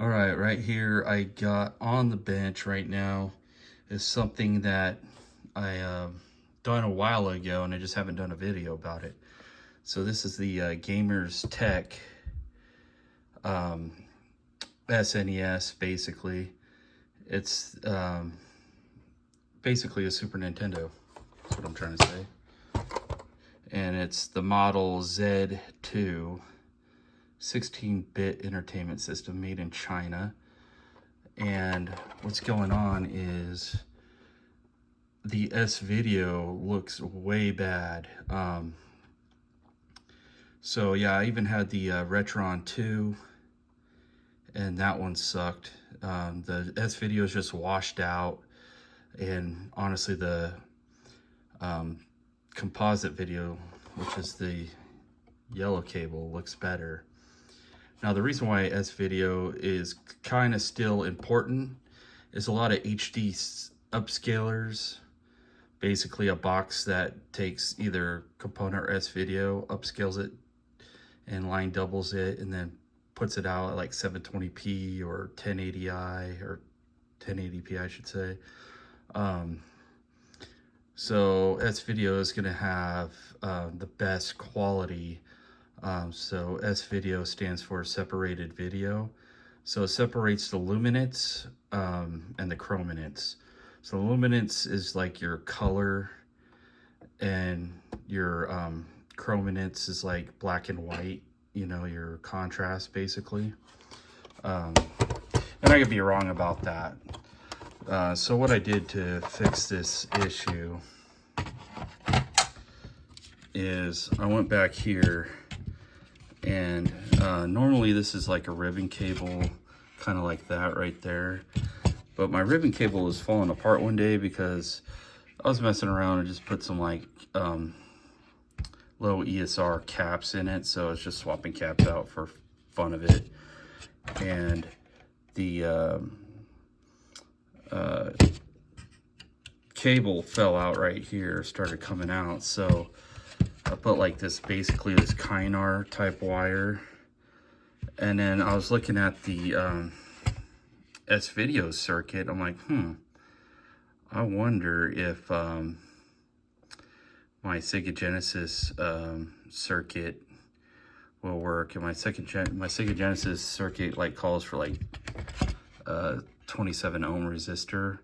All right, right here I got on the bench right now is something that I done a while ago, and I just haven't done a video about it. So this is the Gamerz Tek SNES. Basically, it's basically a Super Nintendo. That's what I'm trying to say. And it's the model Z2. 16-bit entertainment system made in China. And what's going on is the S-Video looks way bad. So yeah, I even had the Retron 2, and that one sucked. The S-Video is just washed out, and honestly the composite video, which is the yellow cable, looks better. Now, the reason why S-Video is kind of still important is a lot of HD upscalers, basically a box that takes either component or S-Video, upscales it, and line doubles it, and then puts it out at like 720p or 1080i, or 1080p, I should say. So S-Video is going to have the best quality. So S-Video stands for separated video. So it separates the luminance and the chrominance. So luminance is like your color, and your chrominance is like black and white, you know, your contrast basically. And I could be wrong about that. So what I did to fix this issue is I went back here, and normally this is like a ribbon cable, kind of like that right there. But my ribbon cable is falling apart one day because I was messing around and just put some like low ESR caps in it. So it's just swapping caps out for fun of it. And the cable fell out right here, started coming out. So I put like this, basically this Kynar type wire, and then I was looking at the S-Video circuit. I'm like, I wonder if my Sega Genesis circuit will work. And my Sega Genesis circuit like calls for like 27 ohm resistor.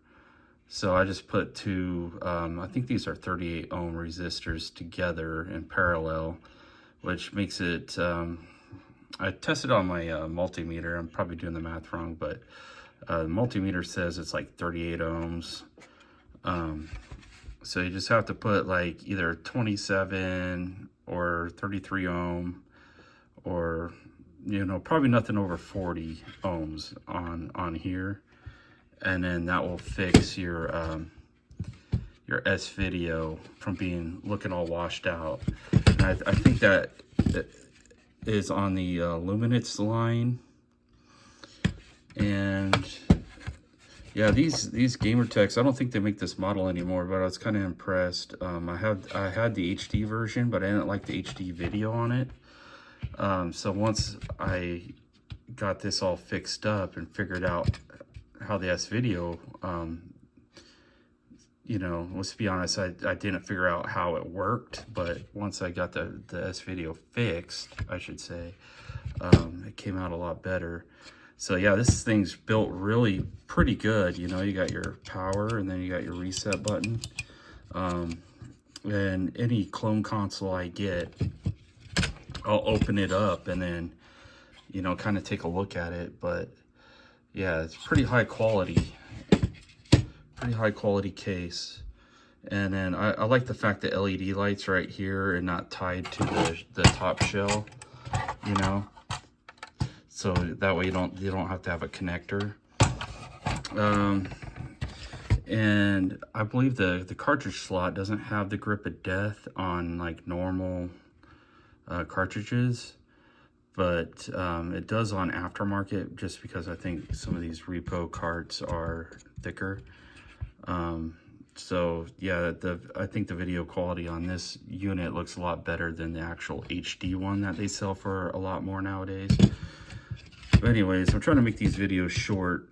So I just put two, I think these are 38 ohm resistors together in parallel, which makes it, I tested on my multimeter. I'm probably doing the math wrong, but the multimeter says it's like 38 ohms. So you just have to put like either 27 or 33 ohm, or, you know, probably nothing over 40 ohms on here. And then that will fix your S-Video from looking all washed out. And I think that is on the luminance line. And yeah, these Gamerz Teks, I don't think they make this model anymore, but I was kind of impressed. I had the HD version, but I didn't like the HD video on it. So once I got this all fixed up and figured out how the S-Video, you know, let's be honest, I didn't figure out how it worked, but once I got the S-Video fixed, I should say, it came out a lot better. So yeah, this thing's built really pretty good. You know, you got your power, and then you got your reset button. And any clone console I get, I'll open it up and then, you know, kind of take a look at it. But yeah, it's pretty high quality case. And then I like the fact that LED lights right here and not tied to the top shell, you know, so that way you don't have to have a connector. And I believe the cartridge slot doesn't have the grip of death on like normal cartridges, but it does on aftermarket, just because I think some of these repo carts are thicker. So yeah, I think the video quality on this unit looks a lot better than the actual HD one that they sell for a lot more nowadays. But anyways, I'm trying to make these videos short,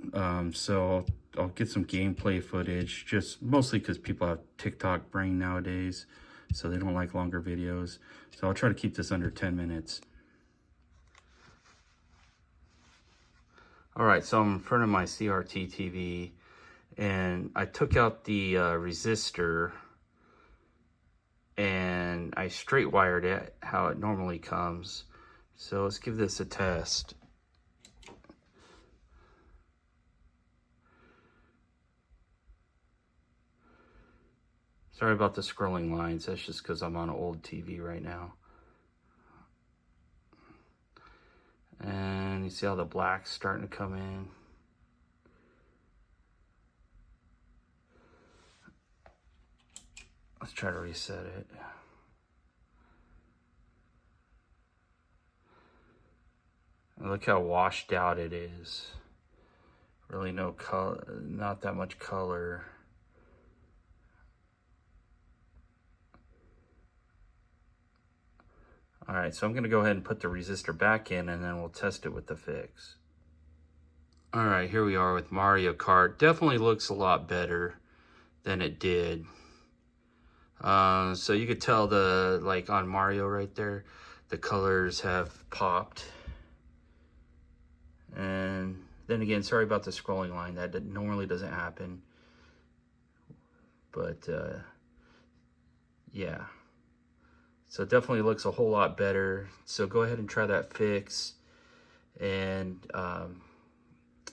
so I'll get some gameplay footage, just mostly because people have TikTok brain nowadays, so they don't like longer videos. So I'll try to keep this under 10 minutes. All right, so I'm in front of my CRT TV, and I took out the resistor, and I straight wired it how it normally comes. So let's give this a test. Sorry about the scrolling lines, that's just because I'm on an old TV right now. And you see how the black's starting to come in. Let's try to reset it. And look how washed out it is. Really no color, not that much color. All right, so I'm gonna go ahead and put the resistor back in, and then we'll test it with the fix. All right, here we are with Mario Kart. Definitely looks a lot better than it did. So you could tell like on Mario right there, the colors have popped. And then again, sorry about the scrolling line. That normally doesn't happen. But yeah. So it definitely looks a whole lot better. So go ahead and try that fix. And,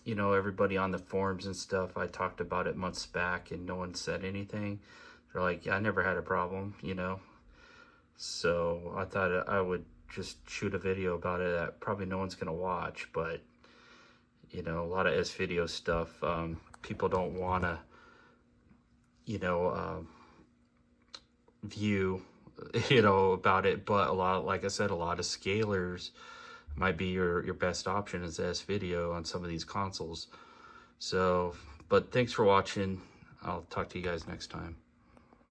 you know, everybody on the forums and stuff, I talked about it months back and no one said anything. They're like, I never had a problem, you know. So I thought I would just shoot a video about it that probably no one's going to watch. But, you know, a lot of S-video stuff, people don't want to, you know, view, you know, about it. But a lot, like I said, a lot of scalers might be your best option as S-video on some of these consoles. So, but thanks for watching. I'll talk to you guys next time.